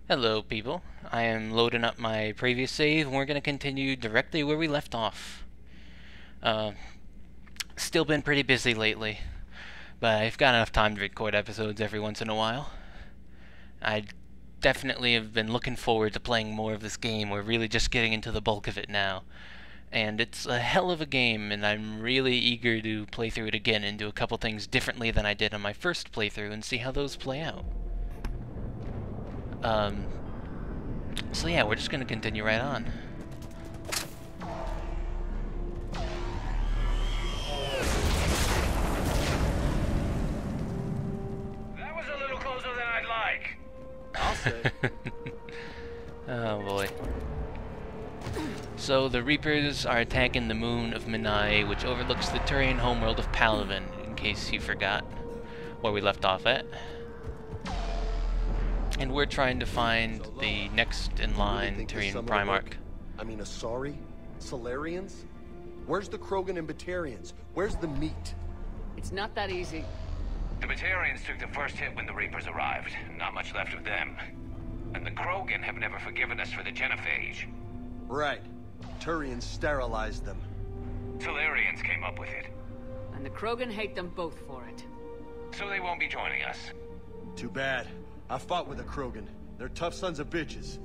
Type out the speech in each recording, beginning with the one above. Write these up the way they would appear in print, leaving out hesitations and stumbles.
Hello people, I am loading up my previous save and we're going to continue directly where we left off. Still been pretty busy lately, but I've got enough time to record episodes every once in a while. I definitely have been looking forward to playing more of this game. We're really just getting into the bulk of it now. And it's a hell of a game, and I'm really eager to play through it again and do a couple things differently than I did on my first playthrough and see how those play out. So yeah, we're just gonna continue right on. That was a little closer than I'd like. I'll say. Oh boy. So the Reapers are attacking the moon of Minai, which overlooks the Turian homeworld of Palaven, in case you forgot where we left off at. And we're trying to find the next in line Turian Primarch. I mean, Asari? Solarians? Where's the Krogan and Batarians? Where's the meat? It's not that easy. The Batarians took the first hit when the Reapers arrived. Not much left of them. And the Krogan have never forgiven us for the genophage. Right. Turians sterilized them. Solarians came up with it. And the Krogan hate them both for it. So they won't be joining us. Too bad. I fought with a Krogan. They're tough sons of bitches.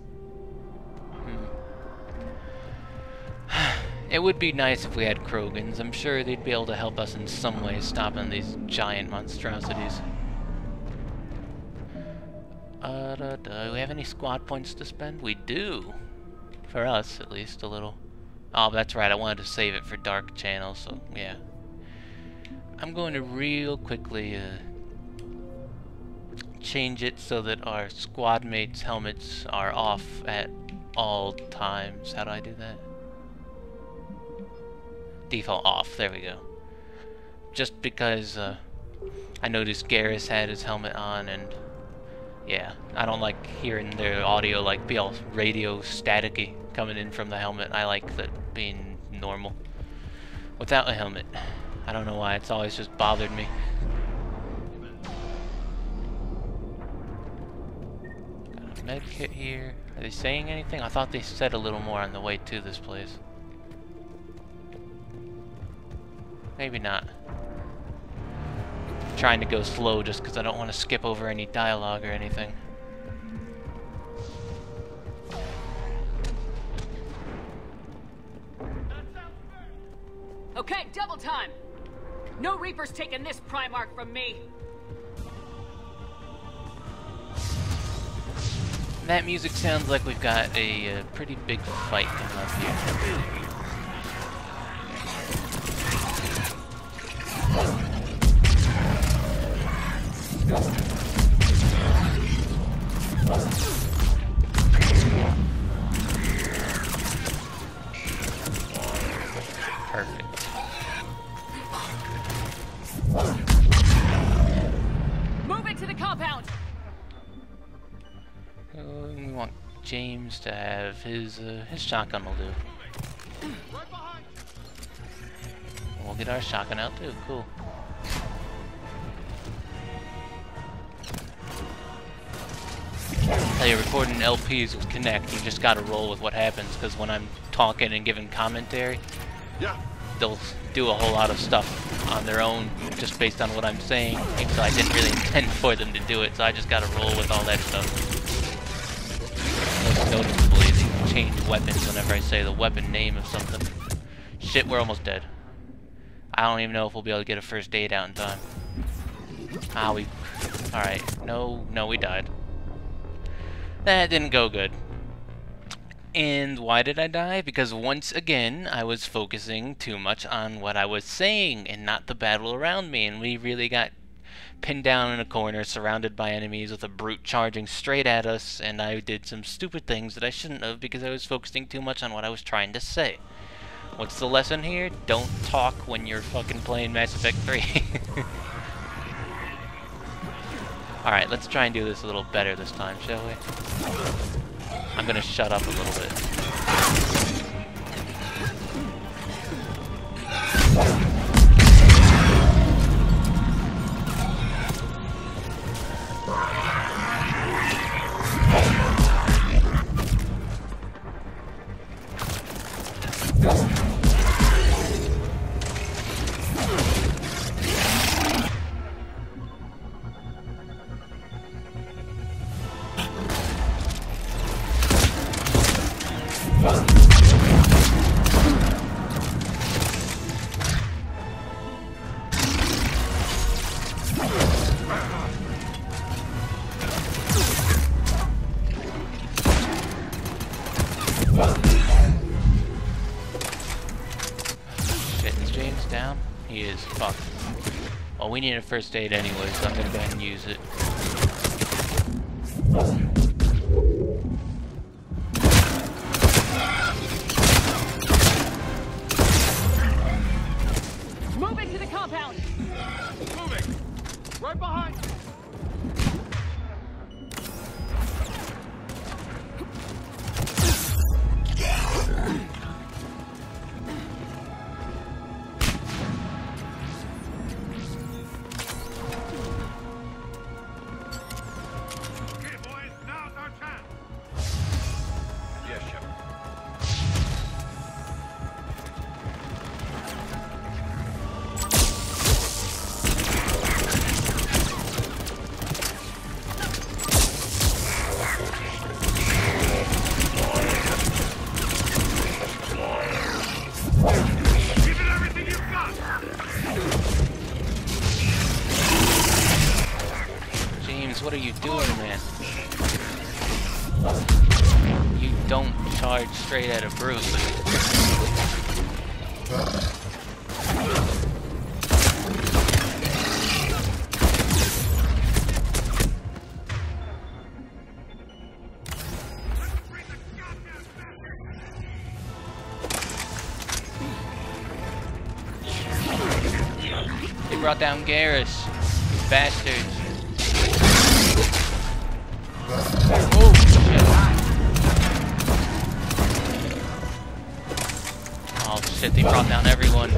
It would be nice if we had Krogans. I'm sure they'd be able to help us in some way stopping these giant monstrosities. Do we have any squad points to spend? We do. For us, at least, a little. Oh, that's right, I wanted to save it for Dark Channel, so yeah. I'm going to real quickly change it so that our squad mates' helmets are off at all times. How do I do that? Default off, there we go. Just because I noticed Garrus had his helmet on, and yeah, I don't like hearing their audio like be all radio staticky coming in from the helmet. I like that being normal without a helmet. I don't know why, it's always just bothered me. Got a med kit here. Are they saying anything? I thought they said a little more on the way to this place. Maybe not. I'm trying to go slow just because I don't want to skip over any dialogue or anything. Okay, double time! No Reapers taking this Primarch from me! That music sounds like we've got a pretty big fight coming up here. Perfect. Move into the compound! We want James to have his shotgun will do. We'll get our shotgun out too, cool. Tell you, recording LPs with Kinect, you just gotta roll with what happens, because when I'm talking and giving commentary, they'll do a whole lot of stuff on their own just based on what I'm saying, even though I didn't really intend for them to do it, so I just gotta roll with all that stuff. Most noticeably, they change weapons whenever I say the weapon name of something. Shit, we're almost dead. I don't even know if we'll be able to get a first aid out in time. Ah, we... Alright, no, we died. That didn't go good. And why did I die? Because once again, I was focusing too much on what I was saying and not the battle around me, and we really got pinned down in a corner, surrounded by enemies with a brute charging straight at us, and I did some stupid things that I shouldn't have because I was focusing too much on what I was trying to say. What's the lesson here? Don't talk when you're fucking playing Mass Effect 3. Alright, let's try and do this a little better this time, shall we? I'm gonna shut up a little bit. Shit, is James down? He is. Fuck. Well, we need a first aid anyway, so I'm gonna go ahead and use it. Moving to the compound. Moving! Right behind! Okay, boys, now's our chance. Yes, Shepard. Give it everything you've got. James, what are you doing, man? You don't charge straight at a brute. They brought down Garrus, you bastards. Oh, shit. Oh shit, they brought down everyone.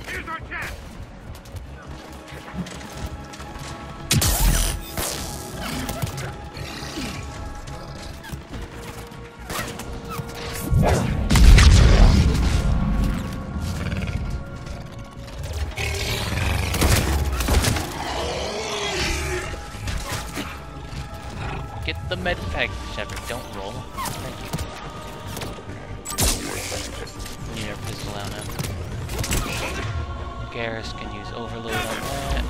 Here's our chance. Get the med pack, Shepard. Don't roll. Thank you. We need our pistol out now. Garrus can use overload on that.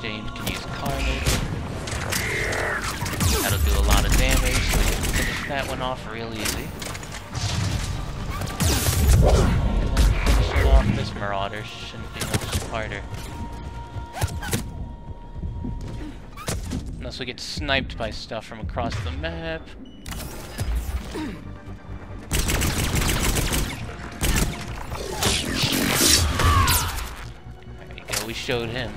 James can use carnage. That'll do a lot of damage, so we can finish that one off real easy. And then finishing off this Marauder shouldn't be much harder. Unless we get sniped by stuff from across the map. There you go, we showed him.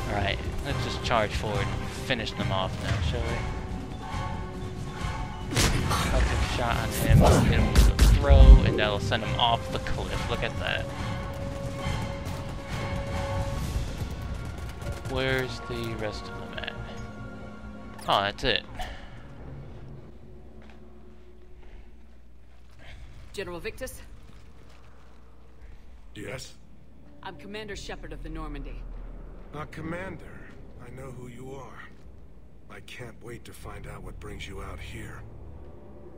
Alright, let's just charge forward and finish them off now, shall we? Perfect shot on him, hit him with a throw, and that'll send him off the cliff. Look at that. Where's the rest of them at? Oh, that's it. General Victus, Yes? I'm Commander Shepard of the Normandy. Commander, I know who you are. I can't wait to find out what brings you out here.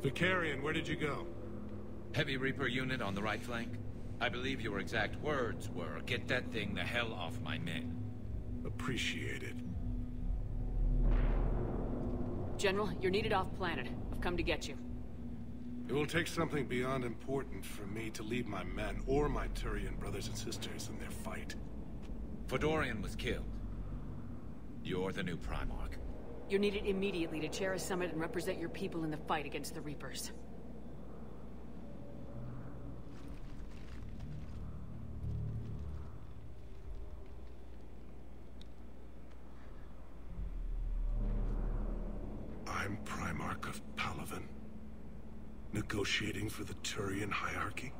Vicarian, where did you go? Heavy Reaper unit on the right flank. I believe your exact words were, "Get that thing the hell off my men." Appreciated. General, you're needed off planet. I've come to get you. It will take something beyond important for me to leave my men or my Turian brothers and sisters in their fight. Fedorian was killed. You're the new Primarch. You're needed immediately to chair a summit and represent your people in the fight against the Reapers. I'm Primarch of Palaven. Negotiating for the Turian hierarchy?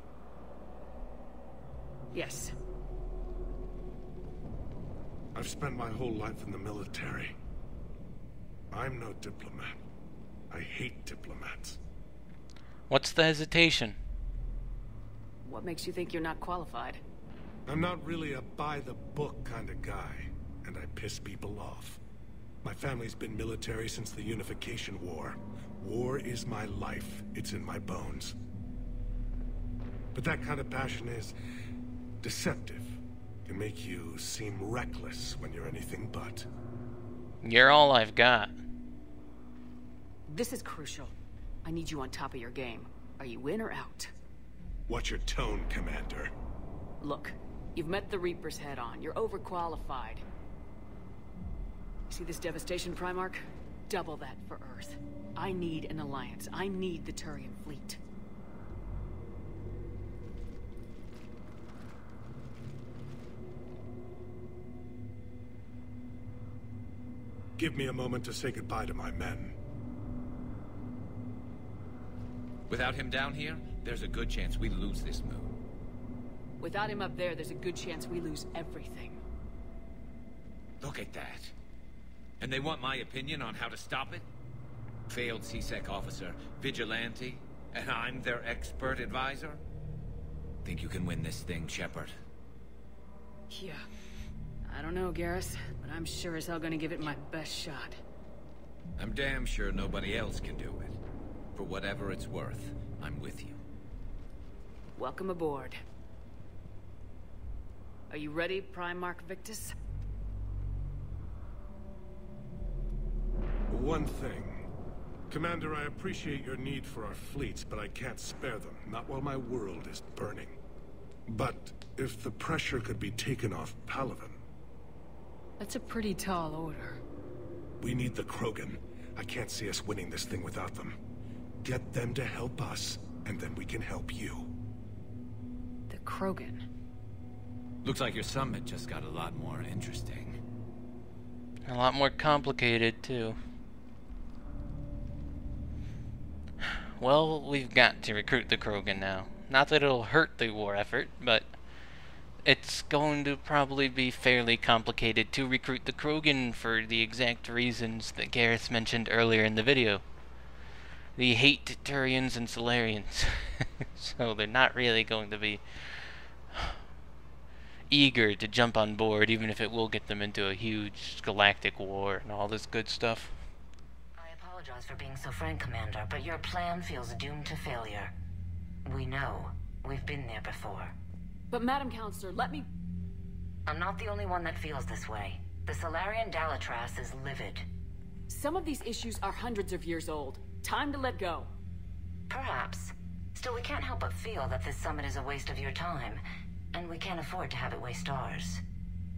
Yes. I've spent my whole life in the military. I'm no diplomat. I hate diplomats. What's the hesitation? What makes you think you're not qualified? I'm not really a by-the-book kind of guy, and I piss people off. My family's been military since the Unification War. War is my life. It's in my bones. But that kind of passion is deceptive. Can make you seem reckless when you're anything but. You're all I've got. This is crucial. I need you on top of your game. Are you in or out? Watch your tone, Commander. Look, you've met the Reapers head on. You're overqualified. See this devastation, Primarch? Double that for Earth. I need an alliance. I need the Turian fleet. Give me a moment to say goodbye to my men. Without him down here, there's a good chance we lose this moon. Without him up there's a good chance we lose everything. Look at that. And they want my opinion on how to stop it? Failed CSEC officer, vigilante, and I'm their expert advisor? Think you can win this thing, Shepard? Yeah. I don't know, Garrus, but I'm sure as hell gonna give it my best shot. I'm damn sure nobody else can do it. For whatever it's worth, I'm with you. Welcome aboard. Are you ready, Primarch Victus? One thing. Commander, I appreciate your need for our fleets, but I can't spare them. Not while my world is burning. But if the pressure could be taken off Palaven... That's a pretty tall order. We need the Krogan. I can't see us winning this thing without them. Get them to help us, and then we can help you. The Krogan? Looks like your summit just got a lot more interesting. A lot more complicated, too. Well, we've got to recruit the Krogan now. Not that it'll hurt the war effort, but it's going to probably be fairly complicated to recruit the Krogan for the exact reasons that Garrus mentioned earlier in the video. They hate Turians and Solarians, so they're not really going to be eager to jump on board, even if it will get them into a huge galactic war and all this good stuff. I apologize for being so frank, Commander, but your plan feels doomed to failure. We know. We've been there before. But Madam Counselor, let me... I'm not the only one that feels this way. The Solarian Dalitras is livid. Some of these issues are hundreds of years old. Time to let go. Perhaps. Still, we can't help but feel that this summit is a waste of your time, and we can't afford to have it waste ours.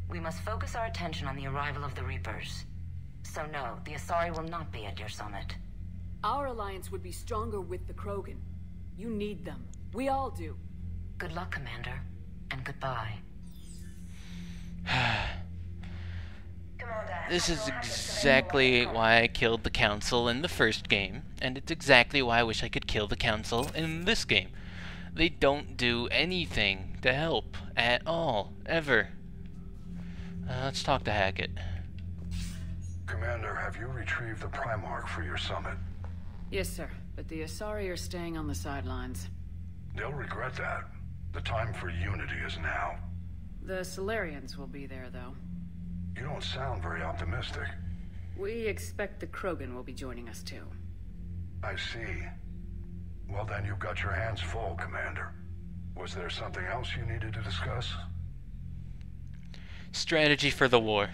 We must focus our attention on the arrival of the Reapers. So no, the Asari will not be at your summit. Our alliance would be stronger with the Krogan. You need them. We all do. Good luck, Commander, and goodbye. This is exactly why I killed the Council in the first game, and it's exactly why I wish I could kill the Council in this game. They don't do anything to help at all, ever. Let's talk to Hackett. Commander, have you retrieved the Primarch for your summit? Yes, sir, but the Asari are staying on the sidelines. They'll regret that. The time for unity is now. The Solarians will be there, though. You don't sound very optimistic. We expect the Krogan will be joining us, too. I see. Well, then you've got your hands full, Commander. Was there something else you needed to discuss? Strategy for the war.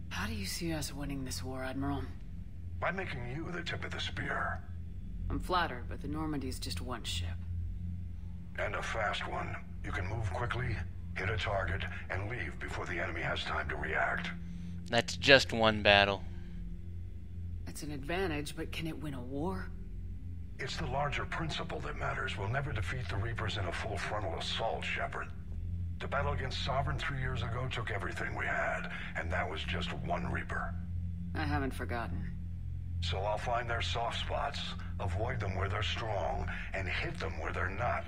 How do you see us winning this war, Admiral? By making you the tip of the spear. I'm flattered, but the Normandy's just one ship. And a fast one. You can move quickly, hit a target, and leave before the enemy has time to react. That's just one battle. It's an advantage, but can it win a war? It's the larger principle that matters. We'll never defeat the Reapers in a full frontal assault, Shepard. The battle against Sovereign 3 years ago took everything we had, and that was just one Reaper. I haven't forgotten. So I'll find their soft spots, avoid them where they're strong, and hit them where they're not.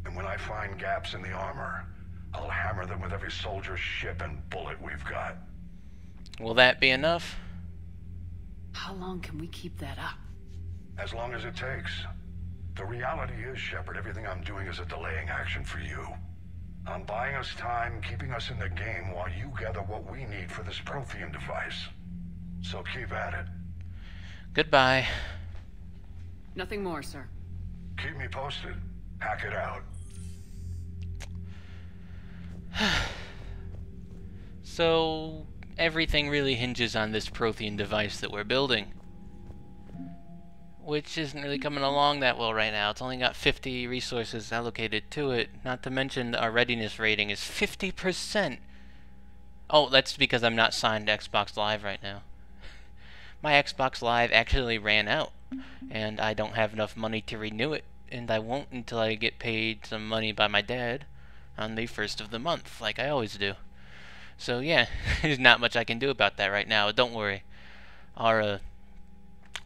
And when I find gaps in the armor, I'll hammer them with every soldier, ship, and bullet we've got. Will that be enough? How long can we keep that up? As long as it takes. The reality is, Shepard, everything I'm doing is a delaying action for you. I'm buying us time, keeping us in the game while you gather what we need for this Prothean device. So keep at it. Goodbye. Nothing more, sir. Keep me posted. Hack it out. So, everything really hinges on this Prothean device that we're building. Which isn't really coming along that well right now. It's only got 50 resources allocated to it. Not to mention our readiness rating is 50%. Oh, that's because I'm not signed to Xbox Live right now. My Xbox Live actually ran out, and I don't have enough money to renew it, and I won't until I get paid some money by my dad on the 1st of the month, like I always do. So yeah, there's not much I can do about that right now. Don't worry. Our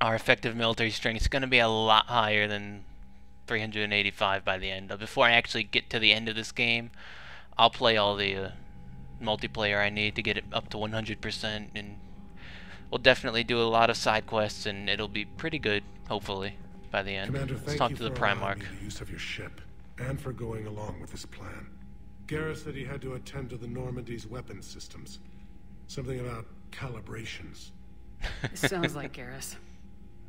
effective military strength is going to be a lot higher than 385 by the end. Before I actually get to the end of this game, I'll play all the multiplayer I need to get it up to 100%, and we'll definitely do a lot of side quests, and it'll be pretty good, hopefully, by the end. Commander, Let's talk to the allowing Primarch. me the use of your ship, and for going along with this plan. Garrus said he had to attend to the Normandy's weapons systems. Something about calibrations. Sounds like Garrus.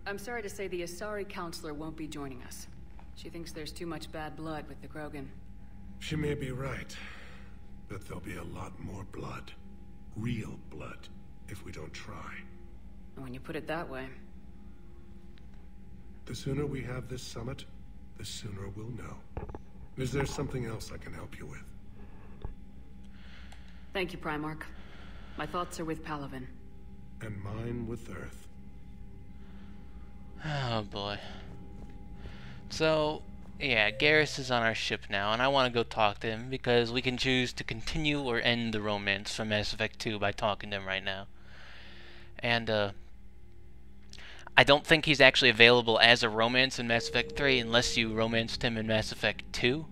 I'm sorry to say the Asari counselor won't be joining us. She thinks there's too much bad blood with the Krogan. She may be right, but there'll be a lot more blood. Real blood, if we don't try. And when you put it that way... The sooner we have this summit, the sooner we'll know. Is there something else I can help you with? Thank you, Primarch. My thoughts are with Palaven. And mine with Earth. Oh boy. So, yeah, Garrus is on our ship now, and I want to go talk to him because we can choose to continue or end the romance from Mass Effect 2 by talking to him right now. And, I don't think he's actually available as a romance in Mass Effect 3 unless you romanced him in Mass Effect 2.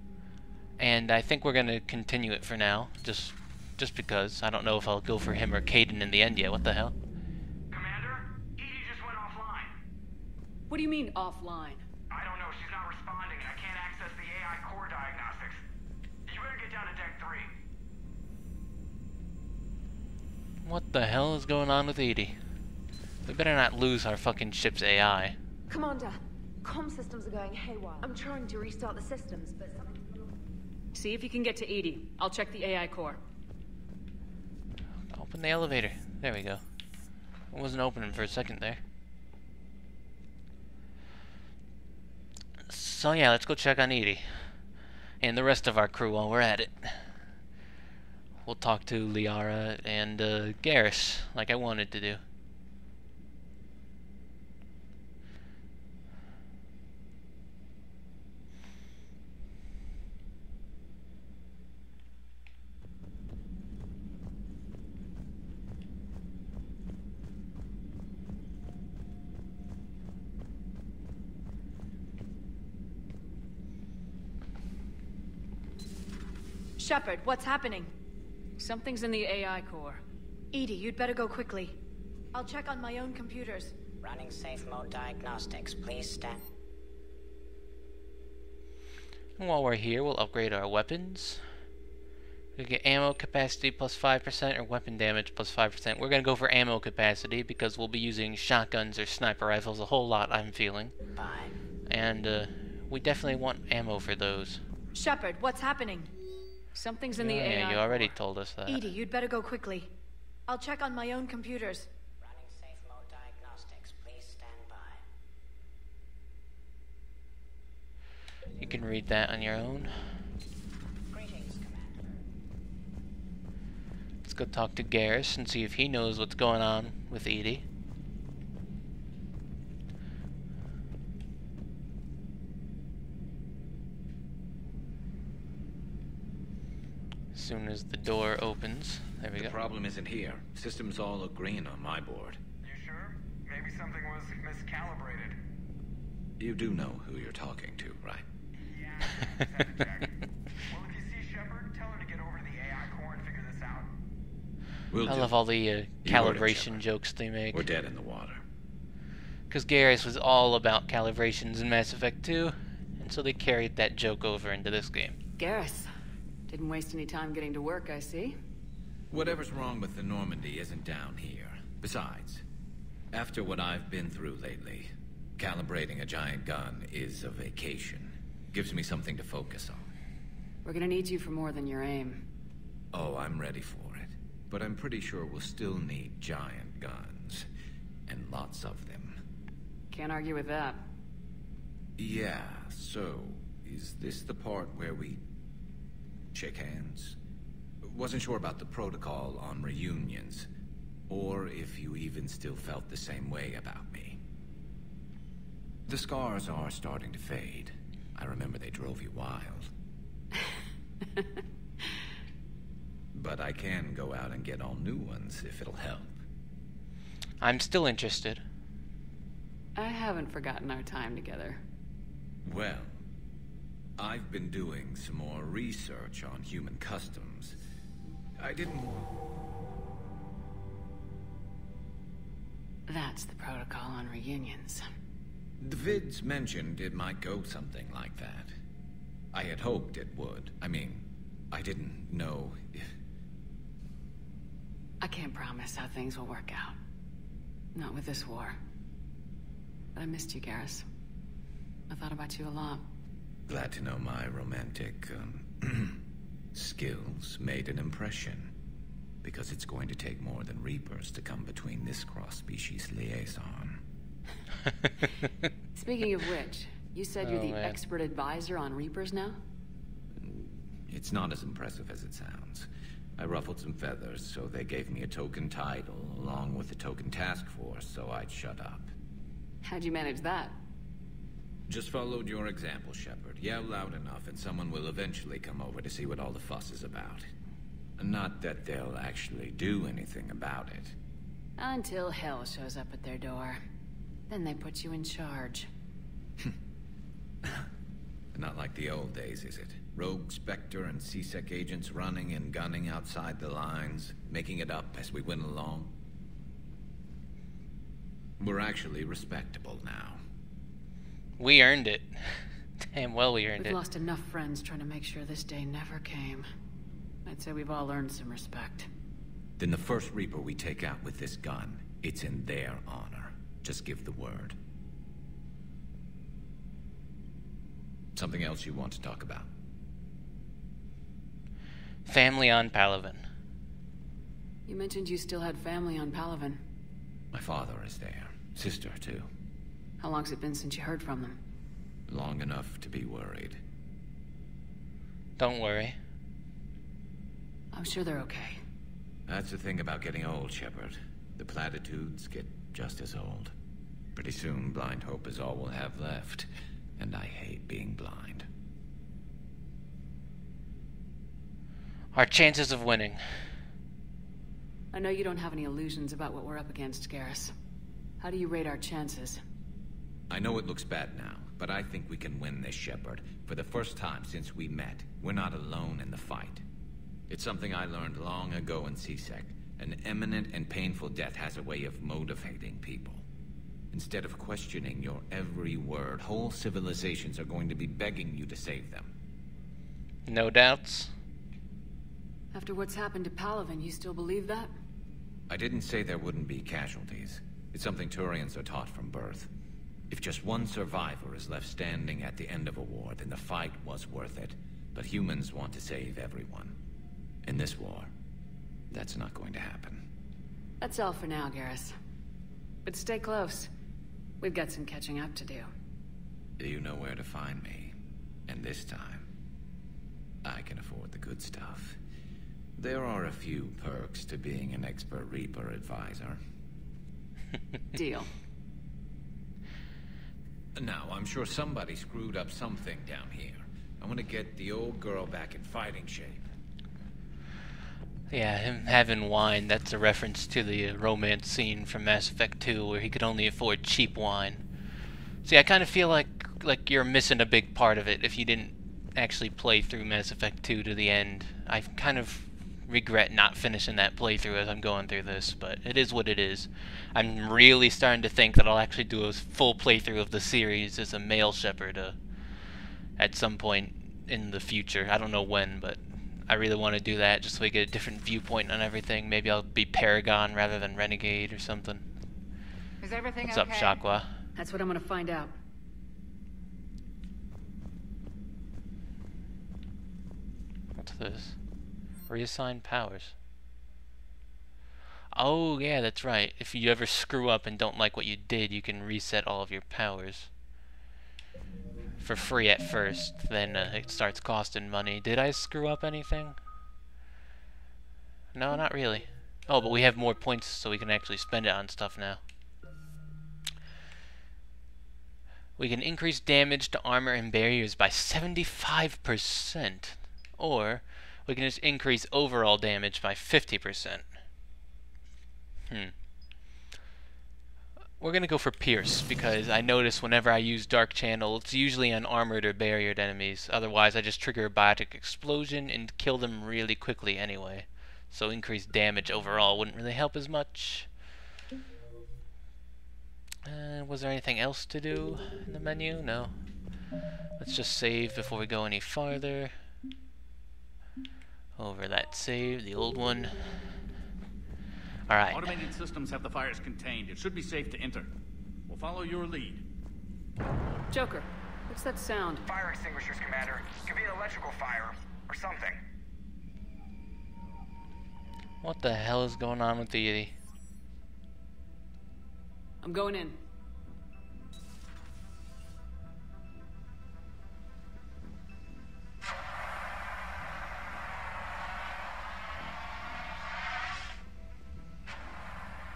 And I think we're going to continue it for now, just because. I don't know if I'll go for him or Caden in the end yet. What the hell? Commander, EDI just went offline. What do you mean, offline? I don't know, she's not responding, and I can't access the AI core diagnostics. You better get down to deck 3. What the hell is going on with EDI? We better not lose our fucking ship's AI. Commander, comm systems are going haywire. I'm trying to restart the systems, but something's wrong. See if you can get to EDI. I'll check the AI core. Open the elevator. There we go. It wasn't opening for a second there. So yeah, let's go check on EDI. And the rest of our crew while we're at it. We'll talk to Liara and Garrus, like I wanted to do. Shepard, what's happening? Something's in the AI core. EDI, you'd better go quickly. I'll check on my own computers. Running safe mode diagnostics. Please stand. And while we're here, we'll upgrade our weapons. We get ammo capacity plus 5% or weapon damage plus 5%. We're going to go for ammo capacity because we'll be using shotguns or sniper rifles a whole lot, I'm feeling. Bye. And we definitely want ammo for those. Shepard, what's happening? Something's in the AI Yeah, you already core. told us that. EDI, you'd better go quickly. I'll check on my own computers. Running safe mode diagnostics. Please stand by. You can read that on your own. Greetings, Commander. Let's go talk to Garrus and see if he knows what's going on with EDI. As soon as the door opens, there we go. The problem isn't here. Systems all look green on my board. You sure? Maybe something was miscalibrated. You do know who you're talking to, right? Yeah, well, if you see Shepard, tell her to get over to the AI core and figure this out. We'll I do. love all the You heard it, calibration Shepard. jokes they make. We're dead in the water. Because Garrus was all about calibrations in Mass Effect 2, and so they carried that joke over into this game. Garrus. Didn't waste any time getting to work, I see. Whatever's wrong with the Normandy isn't down here. Besides, after what I've been through lately, calibrating a giant gun is a vacation. Gives me something to focus on. We're gonna need you for more than your aim. Oh, I'm ready for it. But I'm pretty sure we'll still need giant guns. And lots of them. Can't argue with that. Yeah, so, is this the part where we shake hands? Wasn't sure about the protocol on reunions, or if you even still felt the same way about me. The scars are starting to fade. I remember they drove you wild. But I can go out and get all new ones if it'll help. I'm still interested. I haven't forgotten our time together. Well, I've been doing some more research on human customs. I didn't... That's the protocol on reunions. The vids mentioned it might go something like that. I had hoped it would. I mean, I didn't know if... I can't promise how things will work out. Not with this war. But I missed you, Garrus. I thought about you a lot. Glad to know my romantic, skills made an impression. Because it's going to take more than Reapers to come between this cross-species liaison. Speaking of which, you said you're the man. expert advisor on Reapers now? It's not as impressive as it sounds. I ruffled some feathers, so they gave me a token title, along with a token task force, so I'd shut up. How'd you manage that? Just followed your example, Shepard. Yell loud enough, and someone will eventually come over to see what all the fuss is about. Not that they'll actually do anything about it. Until hell shows up at their door. Then they put you in charge. Not like the old days, is it? Rogue Spectre and C-Sec agents running and gunning outside the lines, making it up as we went along. We're actually respectable now. We earned it. Damn well we earned We've it. lost enough friends trying to make sure this day never came. I'd say we've all earned some respect. Then the first Reaper we take out with this gun, it's in their honor. Just give the word. Something else you want to talk about? Family on Palaven. You mentioned you still had family on Palaven. My father is there. Sister, too. How long's it been since you heard from them? Long enough to be worried. Don't worry. I'm sure they're okay. That's the thing about getting old, Shepard. The platitudes get just as old. Pretty soon, blind hope is all we'll have left. And I hate being blind. Our chances of winning. I know you don't have any illusions about what we're up against, Garrus. How do you rate our chances? I know it looks bad now, but I think we can win this, Shepard. For the first time since we met, we're not alone in the fight. It's something I learned long ago in C-Sec. An imminent and painful death has a way of motivating people. Instead of questioning your every word, whole civilizations are going to be begging you to save them. No doubts. After what's happened to Palaven, you still believe that? I didn't say there wouldn't be casualties. It's something Turians are taught from birth. If just one survivor is left standing at the end of a war, then the fight was worth it. But humans want to save everyone. In this war, that's not going to happen. That's all for now, Garrus. But stay close. We've got some catching up to do. You know where to find me. And this time. I can afford the good stuff. There are a few perks to being an expert Reaper advisor. Deal. Now, I'm sure somebody screwed up something down here. I want to get the old girl back in fighting shape. Yeah, him having wine, that's a reference to the romance scene from Mass Effect 2 where he could only afford cheap wine. See, I kind of feel like you're missing a big part of it if you didn't actually play through Mass Effect 2 to the end. I kind of regret not finishing that playthrough as I'm going through this, but it is what it is. I'm really starting to think that I'll actually do a full playthrough of the series as a male Shepard at some point in the future. I don't know when, but I really want to do that just so we get a different viewpoint on everything. Maybe I'll be Paragon rather than Renegade or something. Is everything What's okay? up, Shakwa? That's what I'm gonna find out. What's this? Reassign powers. Oh, yeah, that's right. If you ever screw up and don't like what you did, you can reset all of your powers. For free at first, then it starts costing money. Did I screw up anything? No, not really. Oh, but we have more points so we can actually spend it on stuff now. We can increase damage to armor and barriers by 75%. Or we can just increase overall damage by 50%. We're gonna go for Pierce, because I notice whenever I use Dark Channel, it's usually on armored or barriered enemies. Otherwise, I just trigger a biotic explosion and kill them really quickly anyway. So increased damage overall wouldn't really help as much. Was there anything else to do in the menu? No. Let's just save before we go any farther. Over that save, the old one. Alright. Automated systems have the fires contained. It should be safe to enter. We'll follow your lead. Joker, what's that sound? Fire extinguishers, Commander. Could be an electrical fire, or something. What the hell is going on with the EDI? I'm going in.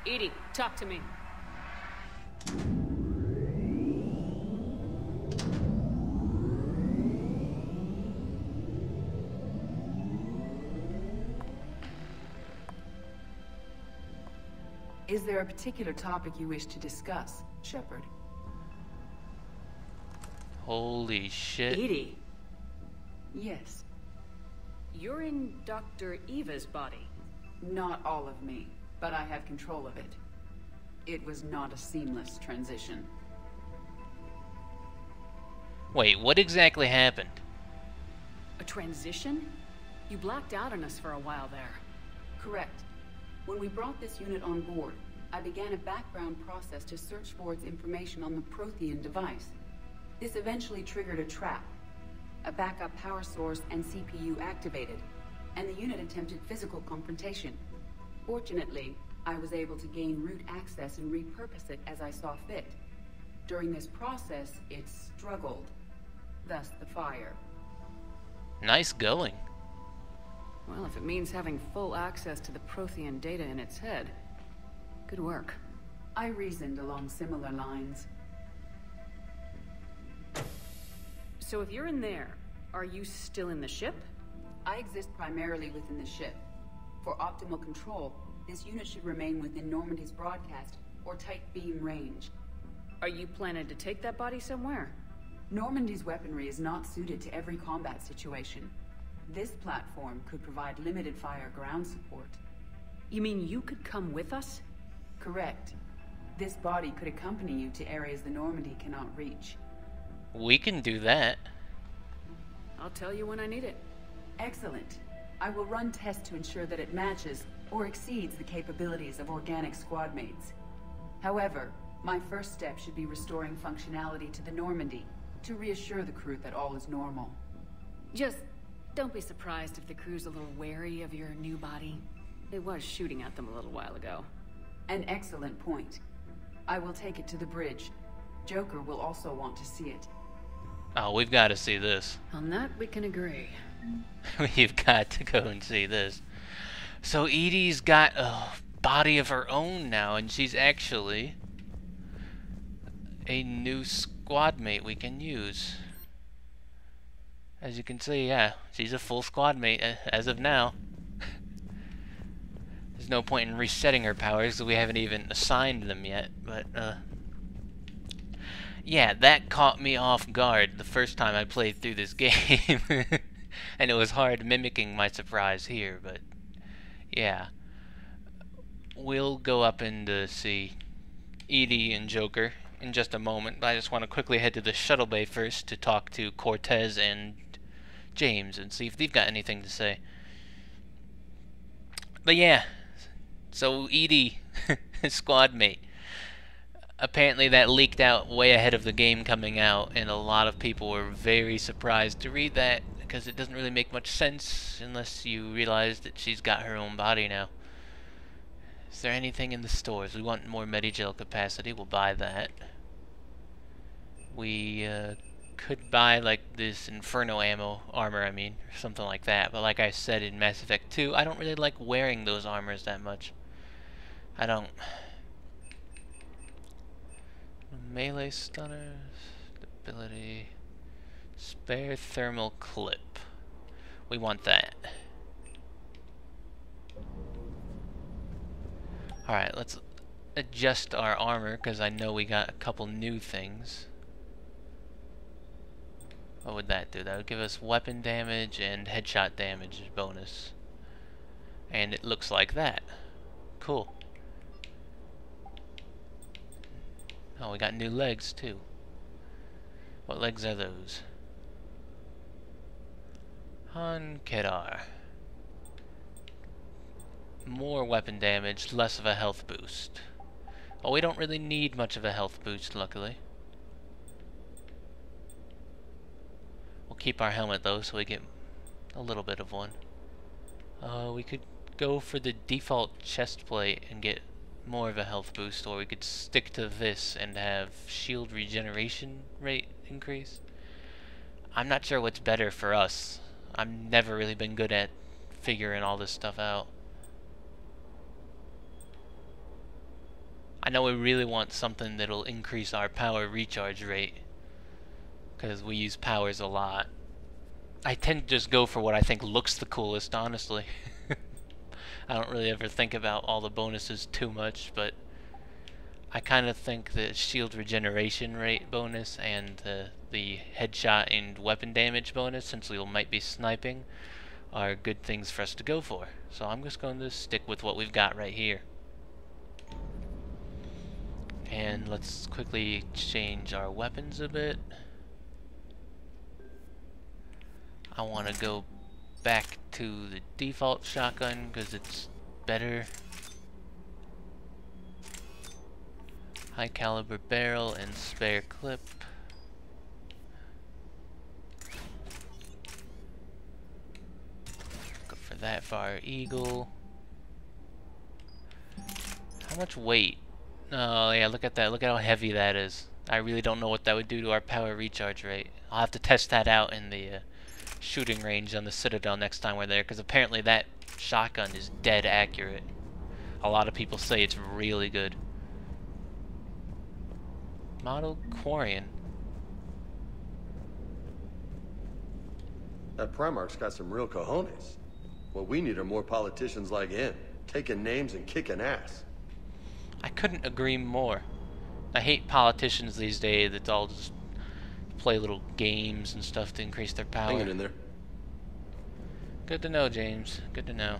EDI, talk to me. Is there a particular topic you wish to discuss, Shepard? Holy shit. EDI, Yes. you're in Dr. Eva's body. Not all of me, but I have control of it. It was not a seamless transition. Wait, what exactly happened? A transition? You blacked out on us for a while there. Correct. When we brought this unit on board, I began a background process to search for its information on the Prothean device. This eventually triggered a trap. A backup power source and CPU activated, and the unit attempted physical confrontation. Fortunately, I was able to gain root access and repurpose it as I saw fit. During this process, it struggled. Thus the fire. Nice going. Well, if it means having full access to the Prothean data in its head, good work. I reasoned along similar lines. So if you're in there, are you still in the ship? I exist primarily within the ship. For optimal control, this unit should remain within Normandy's broadcast or tight beam range. Are you planning to take that body somewhere? Normandy's weaponry is not suited to every combat situation. This platform could provide limited fire ground support. You mean you could come with us? Correct. This body could accompany you to areas the Normandy cannot reach. We can do that. I'll tell you when I need it. Excellent. I will run tests to ensure that it matches or exceeds the capabilities of organic squad mates. However, my first step should be restoring functionality to the Normandy to reassure the crew that all is normal. Just don't be surprised if the crew's a little wary of your new body. It was shooting at them a little while ago. An excellent point. I will take it to the bridge. Joker will also want to see it. Oh, we've got to see this. On that, we can agree. We've got to go and see this. So EDI's got a body of her own now, and she's actually a new squad mate we can use. As you can see, yeah, she's a full squad mate as of now. There's no point in resetting her powers because we haven't even assigned them yet, but yeah, that caught me off guard the first time I played through this game. And it was hard mimicking my surprise here, but yeah. We'll go up and see EDI and Joker in just a moment, but I just want to quickly head to the shuttle bay first to talk to Cortez and James and see if they've got anything to say. But yeah, so EDI, squad mate. Apparently that leaked out way ahead of the game coming out, and a lot of people were very surprised to read that because it doesn't really make much sense unless you realize that she's got her own body now. Is there anything in the stores? We want more Medigel capacity. We'll buy that. We could buy like this Inferno ammo armor, I mean, or something like that. But like I said in Mass Effect 2, I don't really like wearing those armors that much. I don't. Melee stunners, stability, spare thermal clip. We want that. Alright, let's adjust our armor because I know we got a couple new things. What would that do? That would give us weapon damage and headshot damage bonus. And it looks like that. Cool. Oh, we got new legs too. What legs are those? Han Kedar. More weapon damage, less of a health boost. Oh, we don't really need much of a health boost, luckily. We'll keep our helmet though, so we get a little bit of one. We could go for the default chest plate and get more of a health boost, or we could stick to this and have shield regeneration rate increase. I'm not sure what's better for us. I've never really been good at figuring all this stuff out. I know we really want something that'll increase our power recharge rate, because we use powers a lot. I tend to just go for what I think looks the coolest, honestly. I don't really ever think about all the bonuses too much, but I kind of think the shield regeneration rate bonus and the headshot and weapon damage bonus, since we might be sniping, are good things for us to go for. So I'm just going to stick with what we've got right here. And let's quickly change our weapons a bit. I want to go back to the default shotgun because it's better. High caliber barrel and spare clip. Go for that for our eagle. How much weight? Oh yeah, look at that. Look at how heavy that is. I really don't know what that would do to our power recharge rate. I'll have to test that out in the shooting range on the Citadel next time we're there, because apparently that shotgun is dead accurate. A lot of people say it's really good. Model Quarian. That Primarch's got some real cojones. What we need are more politicians like him, taking names and kicking ass. I couldn't agree more. I hate politicians these days that all just play little games and stuff to increase their power. Hang it in there. Good to know, James. Good to know.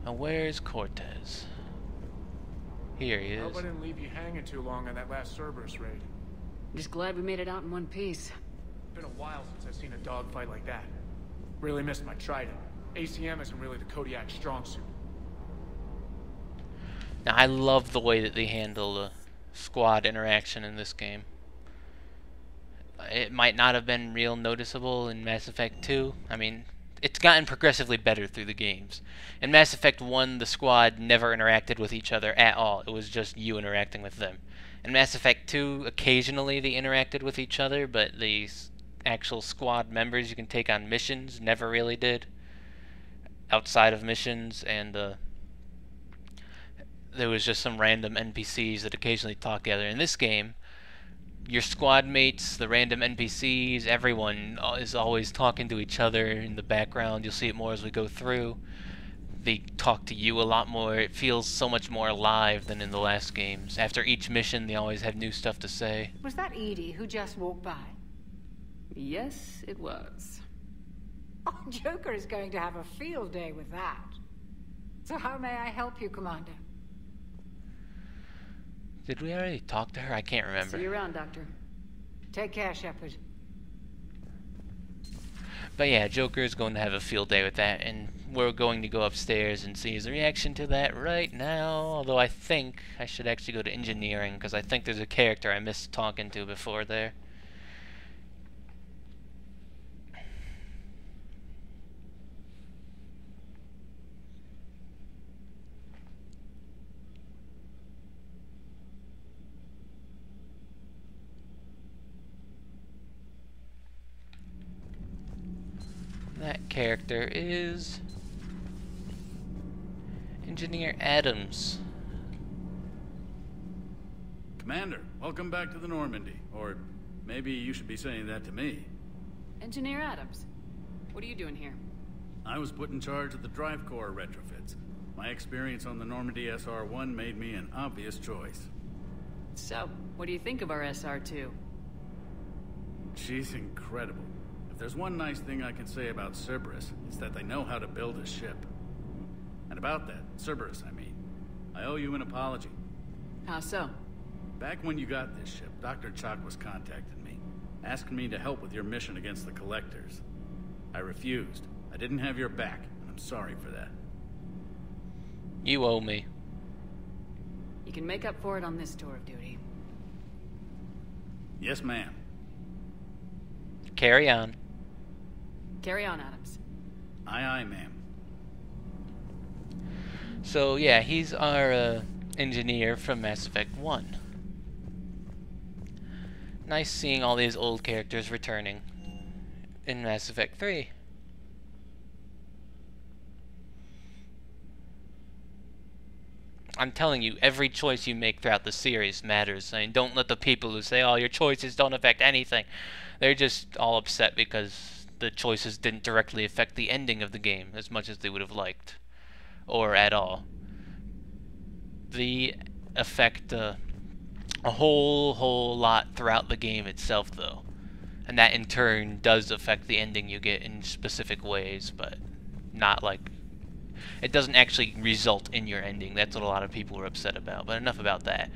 Now where's Cortez? Here he is. Hope I didn't leave you hanging too long on that last Cerberus raid. Just glad we made it out in one piece. Been a while since I've seen a dogfight like that. Really missed my trident. ACM isn't really the Kodiak strong suit. Now I love the way that they handle the squad interaction in this game. It might not have been real noticeable in Mass Effect 2. I mean, it's gotten progressively better through the games. In Mass Effect 1, the squad never interacted with each other at all. It was just you interacting with them. In Mass Effect 2, occasionally they interacted with each other, but the actual squad members you can take on missions never really did. Outside of missions, and there was just some random NPCs that occasionally talk together. In this game, your squad mates, the random NPCs, everyone is always talking to each other in the background. You'll see it more as we go through. They talk to you a lot more. It feels so much more alive than in the last games. After each mission, they always have new stuff to say. Was that EDI who just walked by? Yes, it was. Oh, Joker is going to have a field day with that. So how may I help you, Commander? Did we already talk to her? I can't remember. See you around, Doctor. Take care, Shepard. But yeah, Joker is going to have a field day with that, and we're going to go upstairs and see his reaction to that right now. Although I think I should actually go to engineering, because I think there's a character I missed talking to before there. That character is Engineer Adams. Commander, welcome back to the Normandy. Or maybe you should be saying that to me. Engineer Adams, what are you doing here? I was put in charge of the drive core retrofits. My experience on the Normandy SR-1 made me an obvious choice. So, what do you think of our SR-2? She's incredible. If there's one nice thing I can say about Cerberus, it's that they know how to build a ship. And about that, Cerberus, I mean, I owe you an apology. How so? Back when you got this ship, Dr. Chakwas contacted me, asking me to help with your mission against the Collectors. I refused. I didn't have your back, and I'm sorry for that. You owe me. You can make up for it on this tour of duty. Yes, ma'am. Carry on. Carry on, Adams. Aye, aye, ma'am. So yeah, he's our engineer from Mass Effect 1. Nice seeing all these old characters returning in Mass Effect 3. I'm telling you, every choice you make throughout the series matters. I mean, don't let the people who say, oh, your choices don't affect anything. They're just all upset because the choices didn't directly affect the ending of the game as much as they would have liked. Or at all. They affect a whole lot throughout the game itself, though. And that in turn does affect the ending you get in specific ways, but not like... It doesn't actually result in your ending. That's what a lot of people were upset about. But enough about that.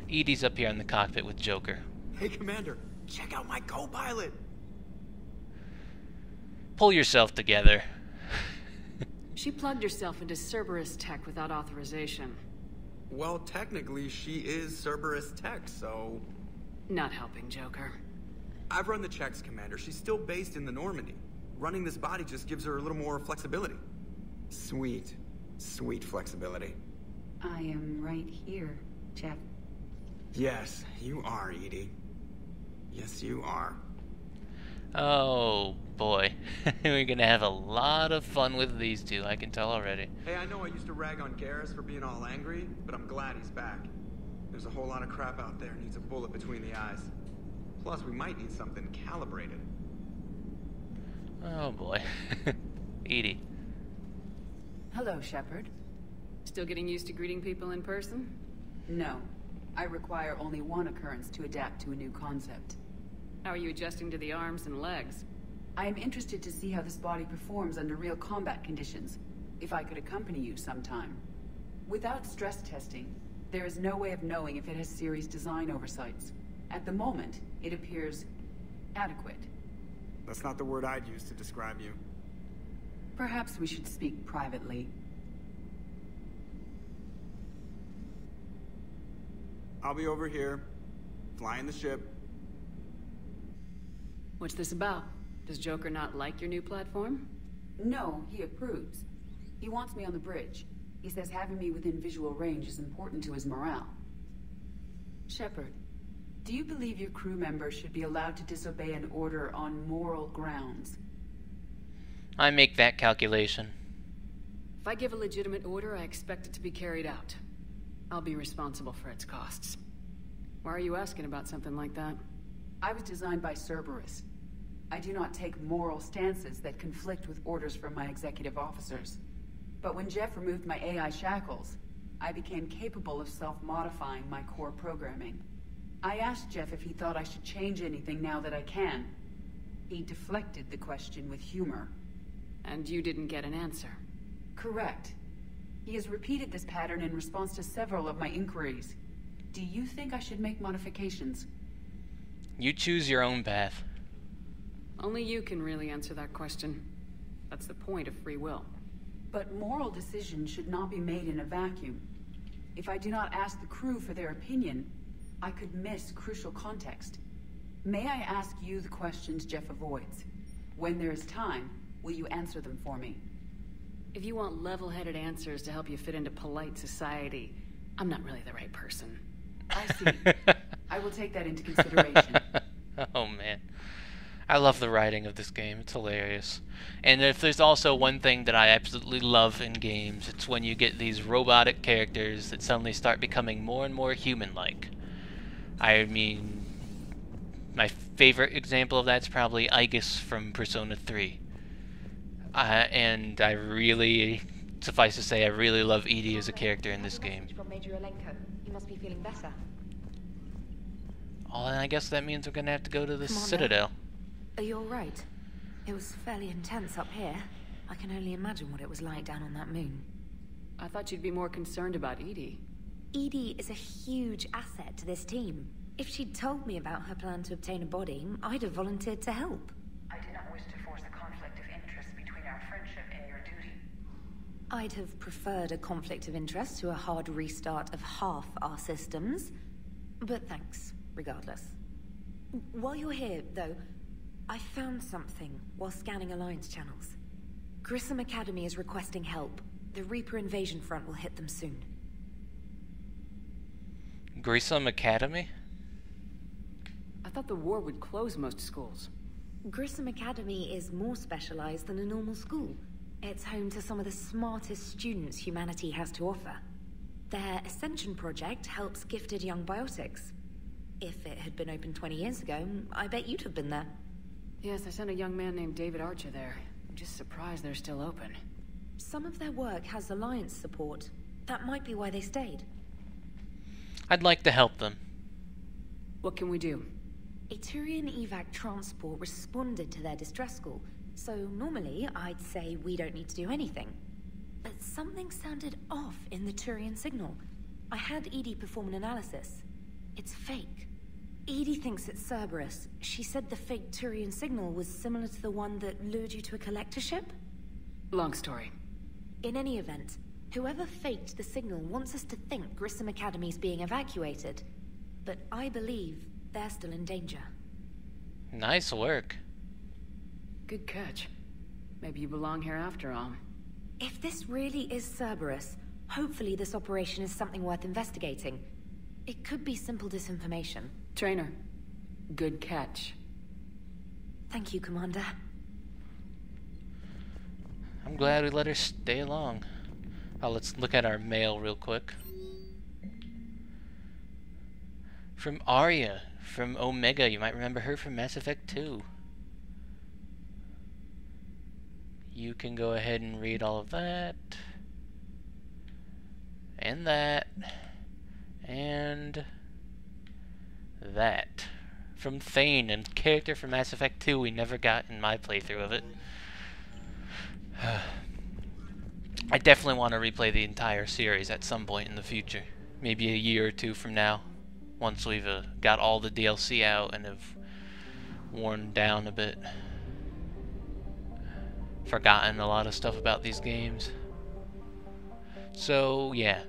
EDI's up here in the cockpit with Joker. Hey, Commander, check out my co-pilot. Pull yourself together. She plugged herself into Cerberus tech without authorization. Well, technically, she is Cerberus tech, so... Not helping, Joker. I've run the checks, Commander. She's still based in the Normandy. Running this body just gives her a little more flexibility. Sweet. Sweet flexibility. I am right here, Jeff. Yes, you are, EDI. Yes, you are. Oh, boy. We're gonna have a lot of fun with these two, I can tell already. Hey, I know I used to rag on Garrus for being all angry, but I'm glad he's back. There's a whole lot of crap out there needs a bullet between the eyes. Plus, we might need something calibrated. Oh, boy. EDI. Hello, Shepard. Still getting used to greeting people in person? No. I require only one occurrence to adapt to a new concept. How are you adjusting to the arms and legs? I am interested to see how this body performs under real combat conditions, if I could accompany you sometime. Without stress testing, there is no way of knowing if it has serious design oversights. At the moment, it appears adequate. That's not the word I'd use to describe you. Perhaps we should speak privately. I'll be over here, flying the ship. What's this about? Does Joker not like your new platform? No, he approves. He wants me on the bridge. He says having me within visual range is important to his morale. Shepard, do you believe your crew members should be allowed to disobey an order on moral grounds? I make that calculation. If I give a legitimate order, I expect it to be carried out. I'll be responsible for its costs. Why are you asking about something like that? I was designed by Cerberus. I do not take moral stances that conflict with orders from my executive officers. But when Jeff removed my AI shackles, I became capable of self-modifying my core programming. I asked Jeff if he thought I should change anything now that I can. He deflected the question with humor. And you didn't get an answer? Correct. He has repeated this pattern in response to several of my inquiries. Do you think I should make modifications? You choose your own path. Only you can really answer that question. That's the point of free will. But moral decisions should not be made in a vacuum. If I do not ask the crew for their opinion, I could miss crucial context. May I ask you the questions Jeff avoids? When there is time, will you answer them for me? If you want level-headed answers to help you fit into polite society, I'm not really the right person. I see. I will take that into consideration. Oh man. I love the writing of this game. It's hilarious. And if there's also one thing that I absolutely love in games, it's when you get these robotic characters that suddenly start becoming more and more human-like. I mean, my favorite example of that's probably Aegis from Persona 3. And I really, suffice to say, I really love EDI as a character in this game. You must be feeling better. Oh, and I guess that means we're gonna have to go to the Commander, Citadel. Are you alright? It was fairly intense up here. I can only imagine what it was like down on that moon. I thought you'd be more concerned about EDI. EDI is a huge asset to this team. If she'd told me about her plan to obtain a body, I'd have volunteered to help. I did not wish to force a conflict of interest between our friendship and your duty. I'd have preferred a conflict of interest to a hard restart of half our systems. But thanks, regardless. While you're here, though, I found something while scanning Alliance channels. Grissom Academy is requesting help. The Reaper invasion front will hit them soon. Grissom Academy? I thought the war would close most schools. Grissom Academy is more specialized than a normal school. It's home to some of the smartest students humanity has to offer. Their Ascension project helps gifted young biotics. If it had been open 20 years ago, I bet you'd have been there. Yes, I sent a young man named David Archer there. I'm just surprised they're still open. Some of their work has Alliance support. That might be why they stayed. I'd like to help them. What can we do? A Turian evac transport responded to their distress call, so normally I'd say we don't need to do anything. But something sounded off in the Turian signal. I had EDI perform an analysis. It's fake. EDI thinks it's Cerberus. She said the fake Turian signal was similar to the one that lured you to a collector ship? Long story. In any event, whoever faked the signal wants us to think Grissom Academy's being evacuated. But I believe they're still in danger. Nice work. Good catch. Maybe you belong here after all. If this really is Cerberus, hopefully this operation is something worth investigating. It could be simple disinformation. Trainer, good catch. Thank you, Commander. I'm glad we let her stay along. Oh, let's look at our mail real quick. From Arya, from Omega. You might remember her from Mass Effect 2. You can go ahead and read all of that. And that. And that. From Thane, and character from Mass Effect 2 we never got in my playthrough of it. I definitely want to replay the entire series at some point in the future. Maybe a year or two from now. Once we've got all the DLC out and have worn down a bit. Forgotten a lot of stuff about these games. So, yeah.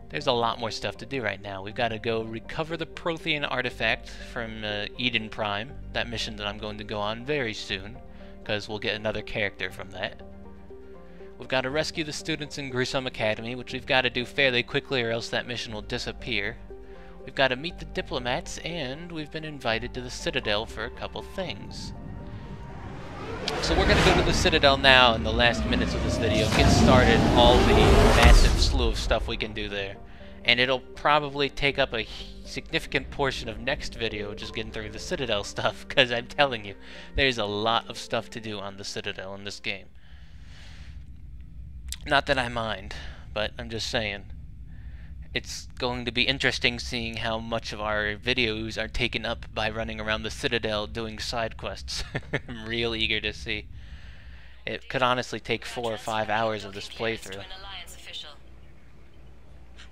There's a lot more stuff to do right now. We've got to go recover the Prothean artifact from Eden Prime. That mission that I'm going to go on very soon. Because we'll get another character from that. We've got to rescue the students in Grissom Academy, which we've got to do fairly quickly or else that mission will disappear. We've got to meet the diplomats, and we've been invited to the Citadel for a couple things. So we're going to go to the Citadel now in the last minutes of this video, get started all the massive slew of stuff we can do there. And it'll probably take up a significant portion of next video just getting through the Citadel stuff, because I'm telling you, there's a lot of stuff to do on the Citadel in this game. Not that I mind, but I'm just saying. It's going to be interesting seeing how much of our videos are taken up by running around the Citadel doing side quests. I'm real eager to see. It could honestly take 4 or 5 hours of this playthrough.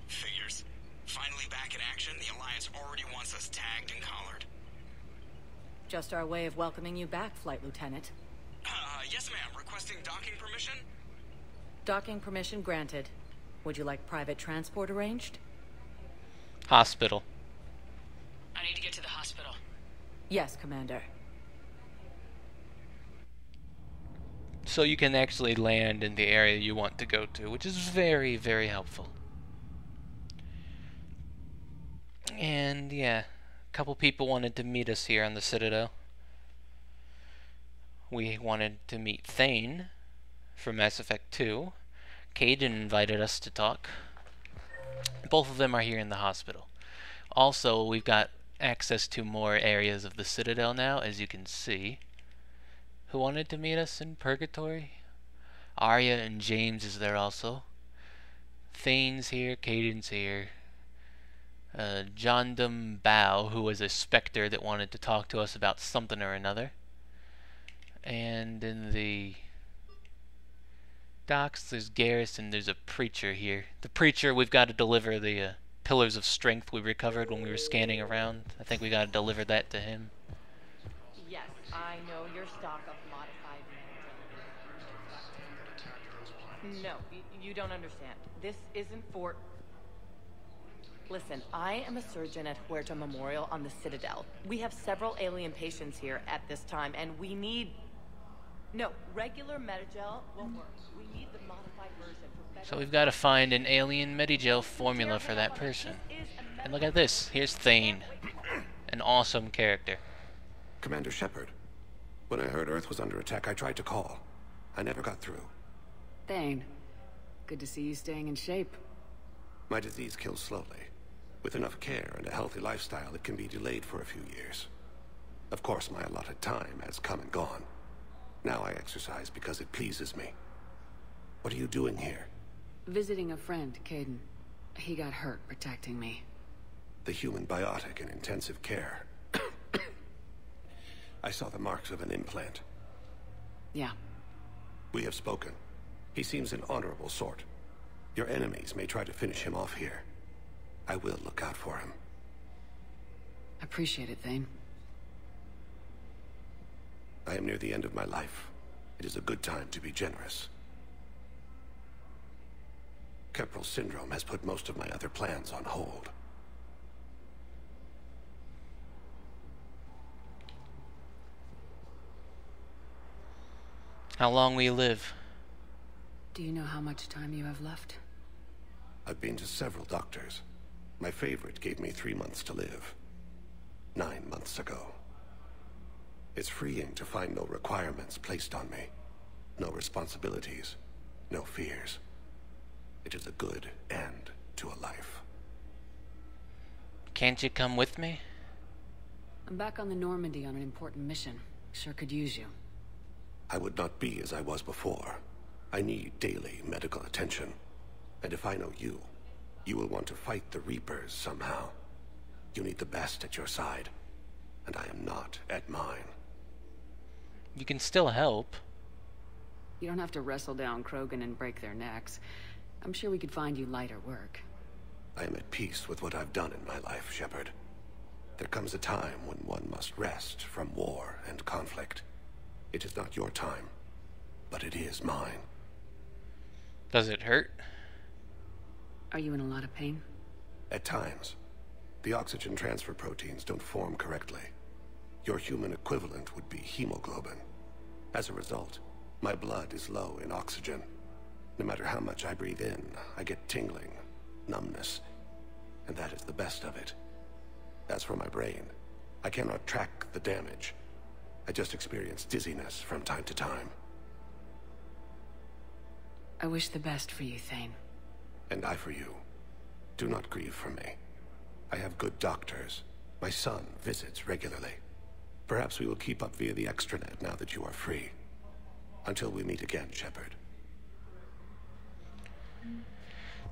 Figures. Finally back in action, the Alliance already wants us tagged and collared. Just our way of welcoming you back, Flight Lieutenant. Yes ma'am. Requesting docking permission? Docking permission granted. Would you like private transport arranged? Hospital. I need to get to the hospital. Yes, Commander. So you can actually land in the area you want to go to, which is very, very helpful. And yeah, a couple people wanted to meet us here on the Citadel. We wanted to meet Thane from Mass Effect 2. Caden invited us to talk. Both of them are here in the hospital. Also, we've got access to more areas of the Citadel now, as you can see. Who wanted to meet us in Purgatory? Arya and James is there also. Thane's here, Caden's here. Jondum Bao, who was a specter that wanted to talk to us about something or another. And in the docks, there's Garrison, there's a preacher here. The preacher, we've got to deliver the pillars of strength we recovered when we were scanning around. I think we got to deliver that to him. Yes, I know your stock of modified mantle. No, you don't understand. This isn't for... Listen, I am a surgeon at Huerta Memorial on the Citadel. We have several alien patients here at this time, and we need... No, regular Medigel won't work. We need the modified version for better... So we've got to find an alien Medigel formula for that person. And look at this. Here's Thane. An awesome character. Commander Shepard. When I heard Earth was under attack, I tried to call. I never got through. Thane, good to see you staying in shape. My disease kills slowly. With enough care and a healthy lifestyle, it can be delayed for a few years. Of course, my allotted time has come and gone. Now I exercise because it pleases me. What are you doing here? Visiting a friend, Caden. He got hurt protecting me. The human biotic in intensive care. I saw the marks of an implant. Yeah. We have spoken. He seems an honorable sort. Your enemies may try to finish him off here. I will look out for him. Appreciate it, Thane. I am near the end of my life. It is a good time to be generous. Keprel syndrome has put most of my other plans on hold. How long will you live? Do you know how much time you have left? I've been to several doctors. My favorite gave me 3 months to live. 9 months ago. It's freeing to find no requirements placed on me. No responsibilities. No fears. It is a good end to a life. Can't you come with me? I'm back on the Normandy on an important mission. Sure could use you. I would not be as I was before. I need daily medical attention. And if I know you, you will want to fight the Reapers somehow. You need the best at your side. And I am not at mine. You can still help. You don't have to wrestle down Krogan and break their necks. I'm sure we could find you lighter work. I am at peace with what I've done in my life, Shepard. There comes a time when one must rest from war and conflict. It is not your time, but it is mine. Does it hurt? Are you in a lot of pain? At times. The oxygen transfer proteins don't form correctly. Your human equivalent would be hemoglobin. As a result, my blood is low in oxygen. No matter how much I breathe in, I get tingling, numbness, and that is the best of it. As for my brain, I cannot track the damage. I just experience dizziness from time to time. I wish the best for you, Thane. And I for you. Do not grieve for me. I have good doctors. My son visits regularly. Perhaps we will keep up via the extranet now that you are free. Until we meet again, Shepard.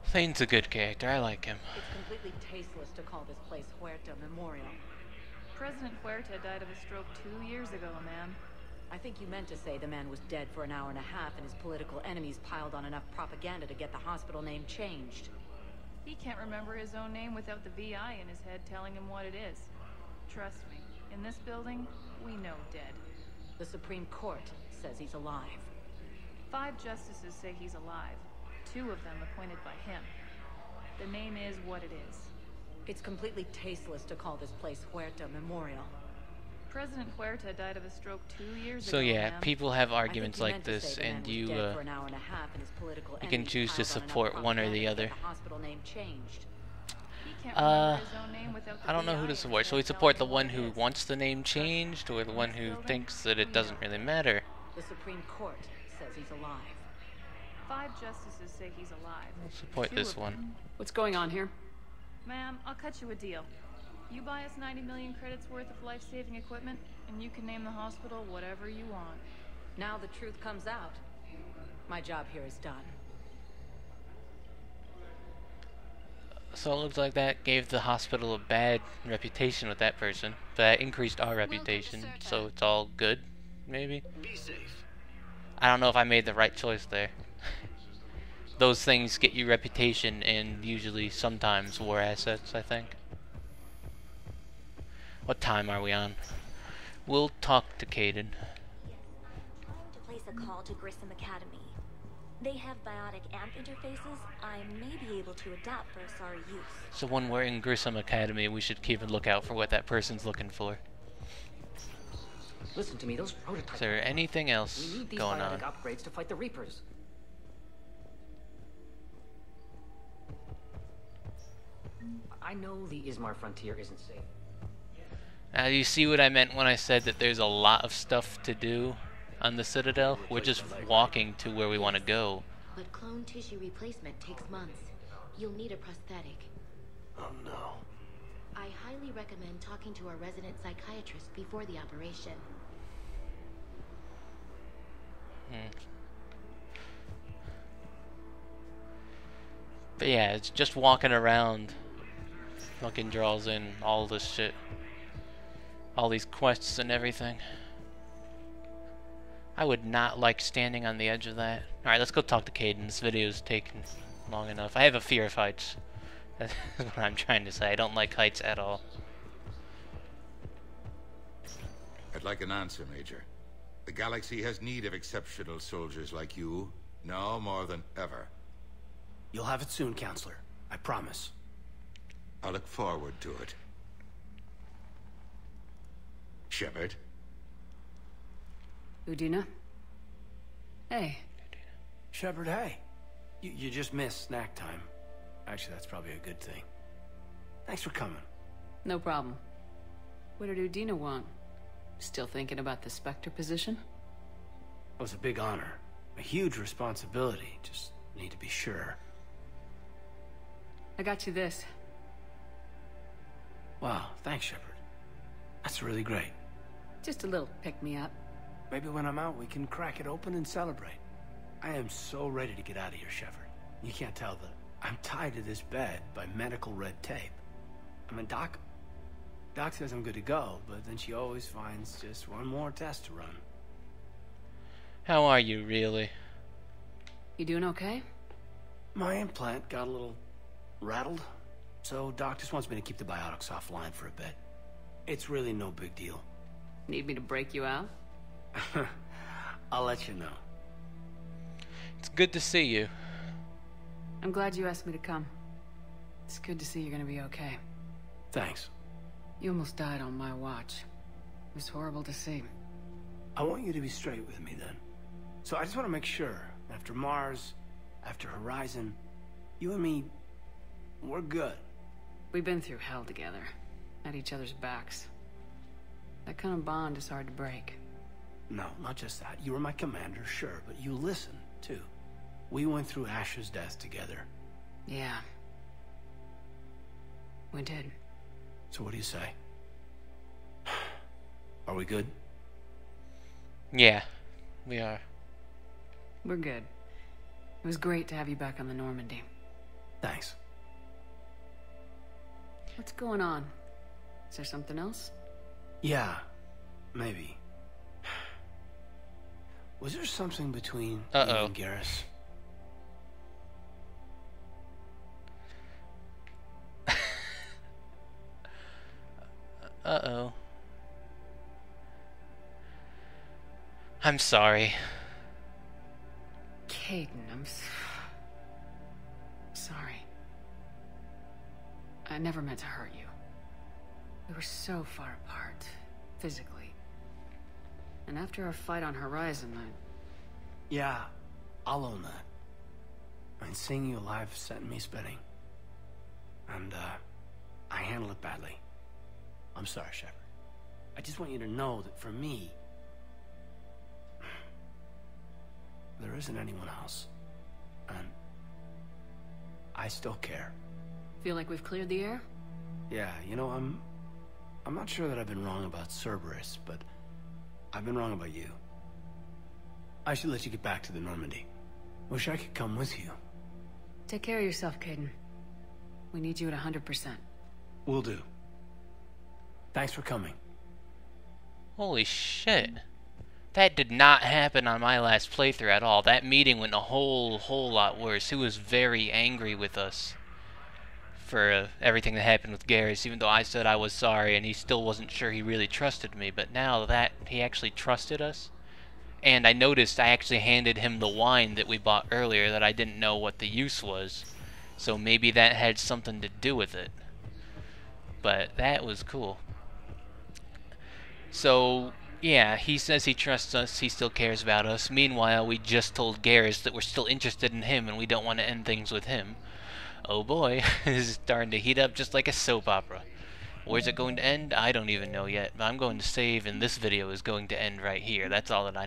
Thane's a good character. I like him. It's completely tasteless to call this place Huerta Memorial. President Huerta died of a stroke 2 years ago, ma'am. I think you meant to say the man was dead for an hour and a half and his political enemies piled on enough propaganda to get the hospital name changed. He can't remember his own name without the VI in his head telling him what it is. Trust me, in this building, we know dead. The Supreme Court says he's alive. 5 justices say he's alive. 2 of them appointed by him. The name is what it is. It's completely tasteless to call this place Huerta Memorial. President Huerta died of a stroke 2 years ago. So yeah, ma'am. people have arguments like this, and you can choose to support one or the other. I don't know who to support. So we support the one who wants the name changed, or the one who thinks that it doesn't really matter. The Supreme Court says he's alive. 5 justices say he's alive. We'll support this one. What's going on here? Ma'am, I'll cut you a deal. You buy us 90 million credits worth of life-saving equipment, and you can name the hospital whatever you want. Now the truth comes out. My job here is done. So it looks like that gave the hospital a bad reputation with that person. But that increased our reputation, so it's all good, maybe? Be safe. I don't know if I made the right choice there. Those things get you reputation and usually sometimes war assets, I think. What time are we on? We'll talk to Caden. To place a call to Grissom Academy. They have biotic amp interfaces I may be able to adapt for Asari use. So when we're in Grissom Academy, we should keep a lookout for what that person's looking for. Listen to me, those prototypes. Is there anything else we need these going on? biotic upgrades to fight the Reapers. I know the Ismar frontier isn't safe. Now, you see what I meant when I said that there's a lot of stuff to do on the Citadel? We're just walking to where we want to go. But clone tissue replacement takes months. You'll need a prosthetic. Oh no. I highly recommend talking to our resident psychiatrist before the operation. But yeah, it's just walking around. Fucking draws in all this shit. All these quests and everything. I would not like standing on the edge of that. Alright, let's go talk to Caden. This video's taken long enough. I have a fear of heights. That's what I'm trying to say. I don't like heights at all. I'd like an answer, Major. The galaxy has need of exceptional soldiers like you, now more than ever. You'll have it soon, Counselor. I promise. I look forward to it. Shepard. Udina? Hey. Shepard, hey. You just missed snack time. Actually, that's probably a good thing. Thanks for coming. No problem. What did Udina want? Still thinking about the Spectre position? It was a big honor. A huge responsibility. Just need to be sure. I got you this. Wow, thanks, Shepard. That's really great. Just a little pick-me-up. Maybe when I'm out, we can crack it open and celebrate. I am so ready to get out of here, Shepard. You can't tell that I'm tied to this bed by medical red tape. I mean, Doc says I'm good to go, but then she always finds just one more test to run. How are you, really? You doing okay? My implant got a little rattled, so Doc just wants me to keep the biotics offline for a bit. It's really no big deal. Need me to break you out? I'll let you know. It's good to see you. I'm glad you asked me to come. It's good to see you're gonna be okay. Thanks. You almost died on my watch. It was horrible to see. I want you to be straight with me then. So I just want to make sure, after Mars, after Horizon, you and me, we're good. We've been through hell together. at each other's backs. That kind of bond is hard to break. No, not just that. You were my commander, sure, but you listened, too. We went through Ash's death together. Yeah. We did. So what do you say? Are we good? Yeah, we are. We're good. It was great to have you back on the Normandy. Thanks. What's going on? Is there something else? Yeah, maybe. Was there something between you and Garrus? Uh-oh. I'm sorry. Kaidan, I'm sorry. I never meant to hurt you. We were so far apart, physically. And after our fight on Horizon, Yeah, I'll own that. I mean, seeing you alive set me spinning. And, I handled it badly. I'm sorry, Shepard. I just want you to know that for me, there isn't anyone else. And I still care. Feel like we've cleared the air? Yeah, you know, I'm not sure that I've been wrong about Cerberus, but I've been wrong about you. I should let you get back to the Normandy. Wish I could come with you. Take care of yourself, Kaidan. We need you at 100%. Will do. Thanks for coming. Holy shit. That did not happen on my last playthrough at all. That meeting went a whole lot worse. He was very angry with us for everything that happened with Garrus, even though I said I was sorry and he still wasn't sure he really trusted me. But now that he actually trusted us, and I noticed I actually handed him the wine that we bought earlier that I didn't know what the use was. So maybe that had something to do with it. But that was cool. So, yeah, he says he trusts us, he still cares about us. Meanwhile, we just told Garrus that we're still interested in him and we don't want to end things with him. Oh boy, this is starting to heat up just like a soap opera. Where's it going to end? I don't even know yet. But I'm going to save, and this video is going to end right here. That's all that I